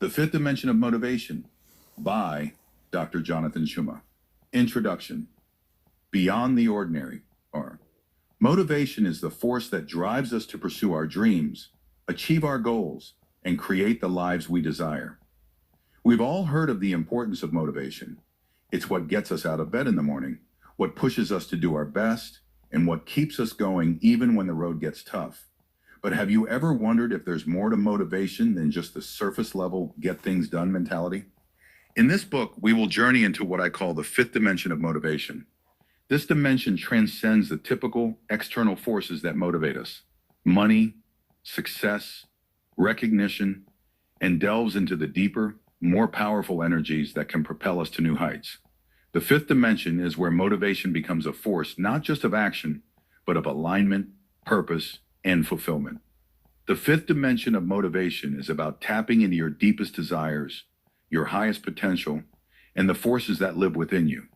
The Fifth Dimension of Motivation by Dr. Jonathan Schuma. Introduction. Beyond the ordinary, or motivation is the force that drives us to pursue our dreams, achieve our goals, and create the lives we desire. We've all heard of the importance of motivation. It's what gets us out of bed in the morning, what pushes us to do our best, and what keeps us going even when the road gets tough. But have you ever wondered if there's more to motivation than just the surface level, get things done mentality? In this book, we will journey into what I call the fifth dimension of motivation. This dimension transcends the typical external forces that motivate us: money, success, recognition, and delves into the deeper, more powerful energies that can propel us to new heights. The fifth dimension is where motivation becomes a force not just of action, but of alignment, purpose, and fulfillment. The fifth dimension of motivation is about tapping into your deepest desires, your highest potential, and the forces that live within you.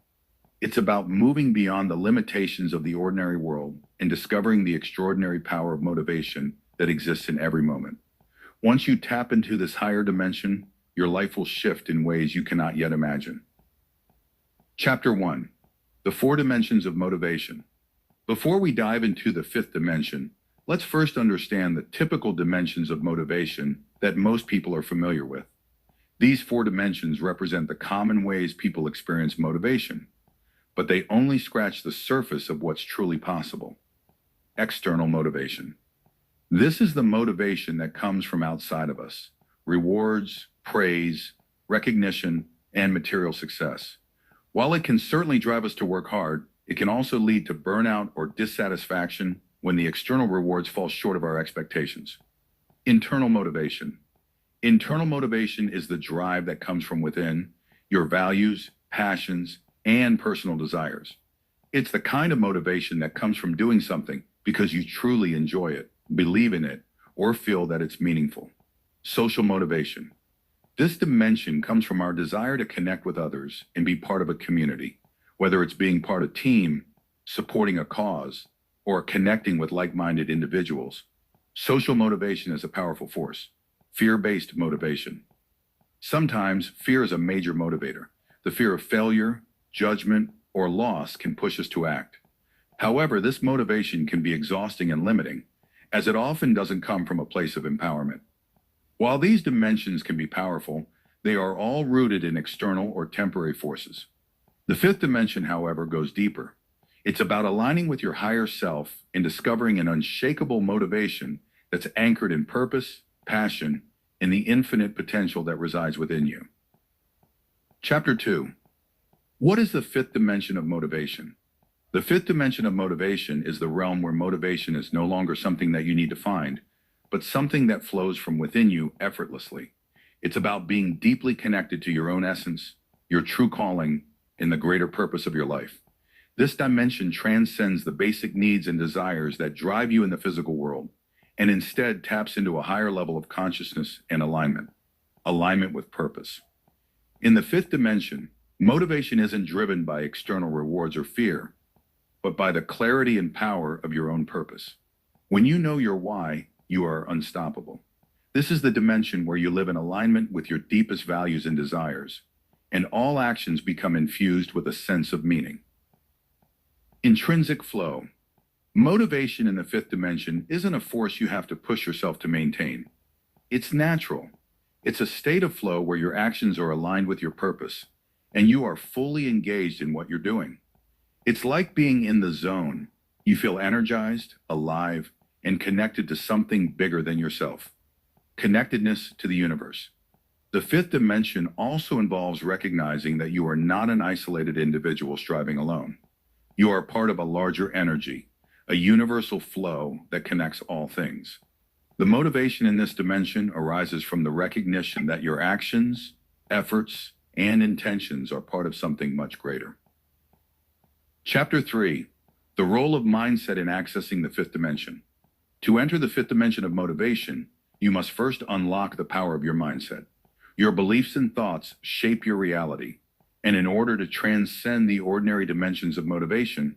It's about moving beyond the limitations of the ordinary world and discovering the extraordinary power of motivation that exists in every moment. Once you tap into this higher dimension, your life will shift in ways you cannot yet imagine. Chapter 1. The Four Dimensions of Motivation. Before we dive into the fifth dimension, let's first understand the typical dimensions of motivation that most people are familiar with. These four dimensions represent the common ways people experience motivation, but they only scratch the surface of what's truly possible. External motivation. This is the motivation that comes from outside of us: rewards, praise, recognition, and material success. While it can certainly drive us to work hard, it can also lead to burnout or dissatisfaction when the external rewards fall short of our expectations. Internal motivation. Internal motivation is the drive that comes from within, your values, passions, and personal desires. It's the kind of motivation that comes from doing something because you truly enjoy it, believe in it, or feel that it's meaningful. Social motivation. This dimension comes from our desire to connect with others and be part of a community, whether it's being part of a team, supporting a cause, or connecting with like-minded individuals. Social motivation is a powerful force. Fear-based motivation. Sometimes fear is a major motivator. The fear of failure, judgment, or loss can push us to act. However, this motivation can be exhausting and limiting, as it often doesn't come from a place of empowerment. While these dimensions can be powerful, they are all rooted in external or temporary forces. The fifth dimension, however, goes deeper. It's about aligning with your higher self and discovering an unshakable motivation that's anchored in purpose, passion, and the infinite potential that resides within you. Chapter 2. What is the fifth dimension of motivation? The fifth dimension of motivation is the realm where motivation is no longer something that you need to find, but something that flows from within you effortlessly. It's about being deeply connected to your own essence, your true calling, and the greater purpose of your life. This dimension transcends the basic needs and desires that drive you in the physical world, and instead taps into a higher level of consciousness and alignment with purpose. In the fifth dimension, motivation isn't driven by external rewards or fear, but by the clarity and power of your own purpose. When you know your why, you are unstoppable. This is the dimension where you live in alignment with your deepest values and desires, and all actions become infused with a sense of meaning. Intrinsic flow. Motivation in the fifth dimension isn't a force you have to push yourself to maintain. It's natural. It's a state of flow where your actions are aligned with your purpose, and you are fully engaged in what you're doing. It's like being in the zone. You feel energized, alive, and connected to something bigger than yourself. Connectedness to the universe. The fifth dimension also involves recognizing that you are not an isolated individual striving alone. You are part of a larger energy, a universal flow that connects all things. The motivation in this dimension arises from the recognition that your actions, efforts, and intentions are part of something much greater. Chapter 3. The role of mindset in accessing the fifth dimension. To enter the fifth dimension of motivation, you must first unlock the power of your mindset. Your beliefs and thoughts shape your reality, and in order to transcend the ordinary dimensions of motivation,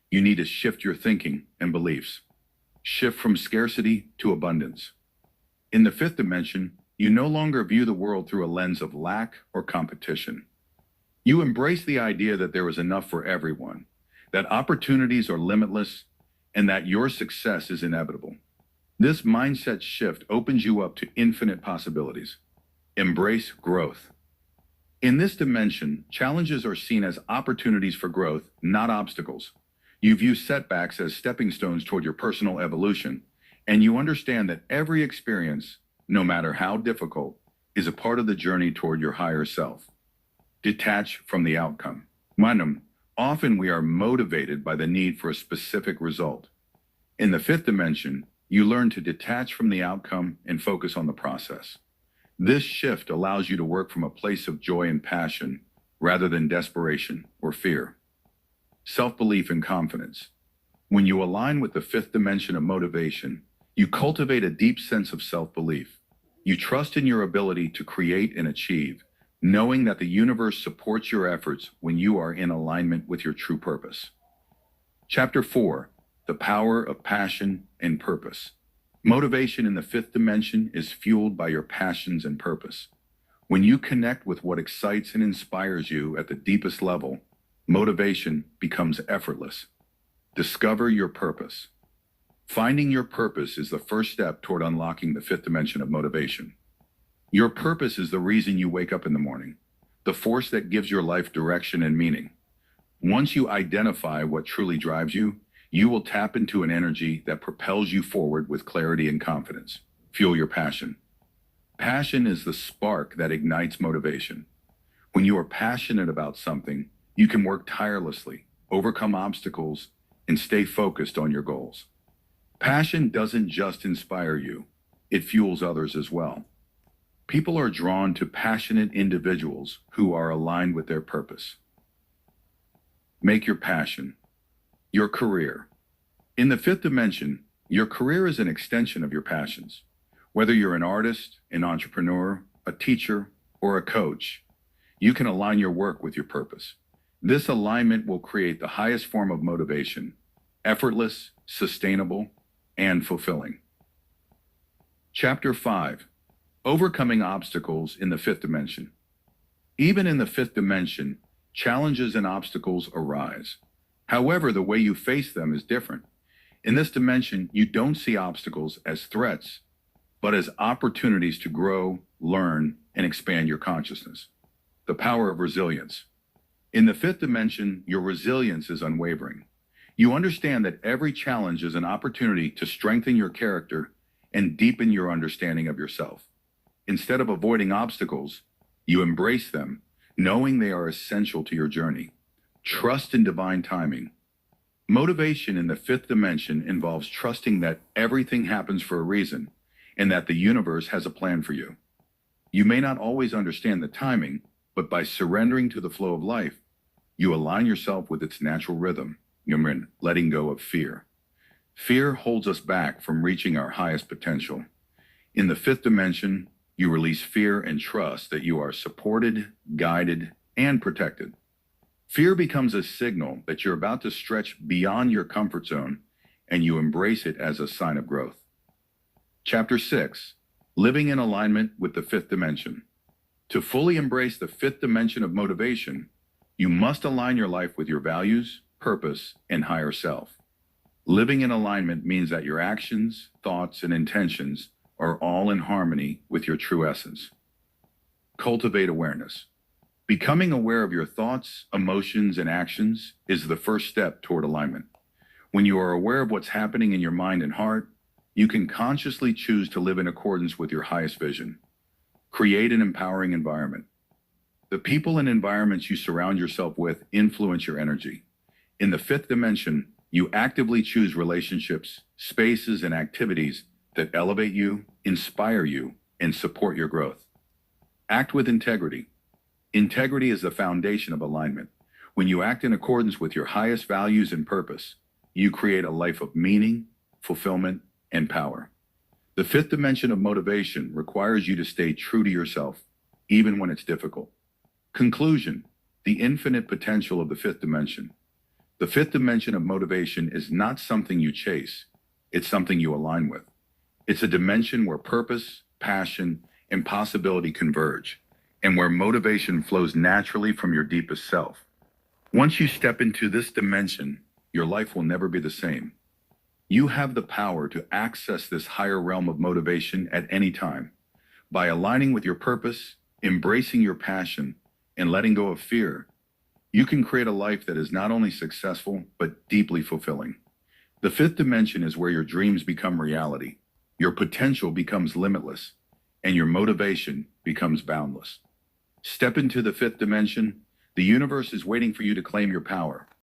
you need to shift your thinking and beliefs. Shift from scarcity to abundance. In the fifth dimension, You no longer view the world through a lens of lack or competition. You embrace the idea that there is enough for everyone, that opportunities are limitless, and that your success is inevitable. This mindset shift opens you up to infinite possibilities. Embrace growth. In this dimension, challenges are seen as opportunities for growth, not obstacles. You view setbacks as stepping stones toward your personal evolution, and you understand that every experience, no matter how difficult, is a part of the journey toward your higher self. Detach from the outcome. Manam, often we are motivated by the need for a specific result. In the fifth dimension, you learn to detach from the outcome and focus on the process. This shift allows you to work from a place of joy and passion rather than desperation or fear. Self-belief and confidence. When you align with the fifth dimension of motivation, you cultivate a deep sense of self-belief. You trust in your ability to create and achieve, knowing that the universe supports your efforts when you are in alignment with your true purpose. Chapter 4. The Power of Passion and Purpose. Motivation in the fifth dimension is fueled by your passions and purpose. When you connect with what excites and inspires you at the deepest level, motivation becomes effortless. Discover your purpose. Finding your purpose is the first step toward unlocking the fifth dimension of motivation. Your purpose is the reason you wake up in the morning, the force that gives your life direction and meaning. Once you identify what truly drives you, you will tap into an energy that propels you forward with clarity and confidence. Fuel your passion. Passion is the spark that ignites motivation. When you are passionate about something, you can work tirelessly, overcome obstacles, and stay focused on your goals. Passion doesn't just inspire you, it fuels others as well. People are drawn to passionate individuals who are aligned with their purpose. Make your passion your career. In the fifth dimension, your career is an extension of your passions. Whether you're an artist, an entrepreneur, a teacher, or a coach, you can align your work with your purpose. This alignment will create the highest form of motivation, effortless, sustainable, and fulfilling. Chapter 5. Overcoming obstacles in the fifth dimension. Even in the fifth dimension, challenges and obstacles arise. However, the way you face them is different. In this dimension, you don't see obstacles as threats, but as opportunities to grow, learn, and expand your consciousness. The power of resilience. In the fifth dimension, your resilience is unwavering. You understand that every challenge is an opportunity to strengthen your character and deepen your understanding of yourself. Instead of avoiding obstacles, you embrace them, knowing they are essential to your journey. Trust in divine timing. Motivation in the fifth dimension involves trusting that everything happens for a reason and that the universe has a plan for you. You may not always understand the timing, but by surrendering to the flow of life, you align yourself with its natural rhythm. You're letting go of fear. Fear holds us back from reaching our highest potential. In the fifth dimension, you release fear and trust that you are supported, guided, and protected. Fear becomes a signal that you're about to stretch beyond your comfort zone, and you embrace it as a sign of growth. Chapter 6. Living in alignment with the fifth dimension. To fully embrace the fifth dimension of motivation, you must align your life with your values, purpose, and higher self. Living in alignment means that your actions, thoughts, and intentions are all in harmony with your true essence. Cultivate awareness. Becoming aware of your thoughts, emotions, and actions is the first step toward alignment. When you are aware of what's happening in your mind and heart, you can consciously choose to live in accordance with your highest vision. Create an empowering environment. The people and environments you surround yourself with influence your energy. In the fifth dimension, you actively choose relationships, spaces, and activities that elevate you, inspire you, and support your growth. Act with integrity. Integrity is the foundation of alignment. When you act in accordance with your highest values and purpose, you create a life of meaning, fulfillment, and power. The fifth dimension of motivation requires you to stay true to yourself, even when it's difficult. Conclusion: the infinite potential of the fifth dimension. The fifth dimension of motivation is not something you chase, it's something you align with. It's a dimension where purpose, passion, and possibility converge, and where motivation flows naturally from your deepest self. Once you step into this dimension, your life will never be the same. You have the power to access this higher realm of motivation at any time. By aligning with your purpose, embracing your passion, and letting go of fear, you can create a life that is not only successful, but deeply fulfilling. The fifth dimension is where your dreams become reality, your potential becomes limitless, and your motivation becomes boundless. Step into the fifth dimension. The universe is waiting for you to claim your power.